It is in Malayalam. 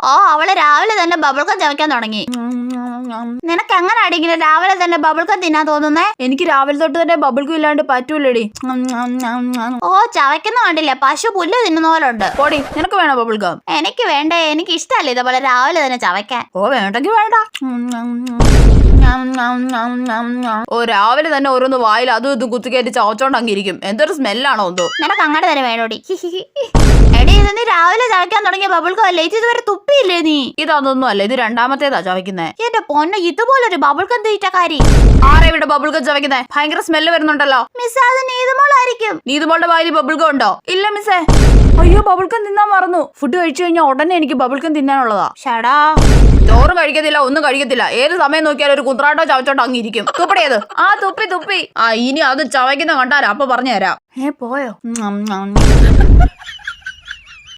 ഓ അവള് രാവിലെ തന്നെ ബബിൾക്കം ചവയ്ക്കാൻ തുടങ്ങി. നിനക്ക് എങ്ങനെ അടിക്കില്ല രാവിലെ തന്നെ ബബിൾക്കം തിന്നാൻ തോന്നുന്നേ? എനിക്ക് രാവിലെ തൊട്ട് തന്നെ ബബിൾക്കം ഇല്ലാണ്ട് പറ്റൂലടി. ഓ ചവയ്ക്കുന്ന കണ്ടില്ലേ, പശു പുല്ല് തിന്നുന്ന പോലെ ഉണ്ട്. പോടി, നിനക്ക് വേണോ ബബിൾക്കം? എനിക്ക് വേണ്ടേ, എനിക്ക് ഇഷ്ടമല്ല ഇതേപോലെ രാവിലെ തന്നെ ചവയ്ക്കാൻ. ഓ വേണ്ടെങ്കിൽ വേണ്ട. ഓ രാവിലെ തന്നെ ഓരോന്ന് വായിൽ അതും ഇതും കുത്തിക്കയറ്റി ചവച്ചോണ്ടങ്ങിരിക്കും. എന്തൊരു സ്മെല്ലാണോ എന്തോ. നിനക്ക് അങ്ങനെ തന്നെ വേണോടി. എടി ഇത് നീ രാവിലെ ചവയ്ക്കാൻ തുടങ്ങിയ ബബിൾക്കം അല്ലേ? ഇത് ഇതുവരെ തുപ്പിയില്ലേ നീ? ഇതൊന്നും അല്ല, ഇത് രണ്ടാമത്തേതാ ചവയ്ക്കുന്നേ. എന്റെ പൊന്നെ, ഇതുപോലൊരു ബബിൾക്കം തീറ്റക്കാരി. ആരാ ഇവിടെ ബബിൾക്കം ചവയ്ക്കുന്നേ? ഭയങ്കര സ്മെല്ല് വരുന്നുണ്ടല്ലോ. മിസ് അത് നീതുമോളായിരിക്കും. നീതുമോളുടെ വായിൽ ബബിൾക്കം ഉണ്ടോ? ഇല്ല മിസ്സേ. അയ്യോ ബബിൾക്കം തിന്നാൻ മറന്നു. ഫുഡ് കഴിച്ചു കഴിഞ്ഞാൽ ഉടനെ എനിക്ക് ബബിൾക്കം തിന്നാനുള്ളതാ. ഷടാ, ചോറും കഴിക്കത്തില്ല, ഒന്നും കഴിക്കത്തില്ല. ഏത് സമയം നോക്കിയാലും ഒരു കുന്ത്രാട്ടോ ചവച്ചോട്ടോ അങ്ങിരിക്കും. തുപ്പടിയത്. ആ തുപ്പി. ആ ഇനി അത് ചവയ്ക്കുന്ന കണ്ടാരാ, അപ്പൊ പറഞ്ഞു തരാം. പോയോ?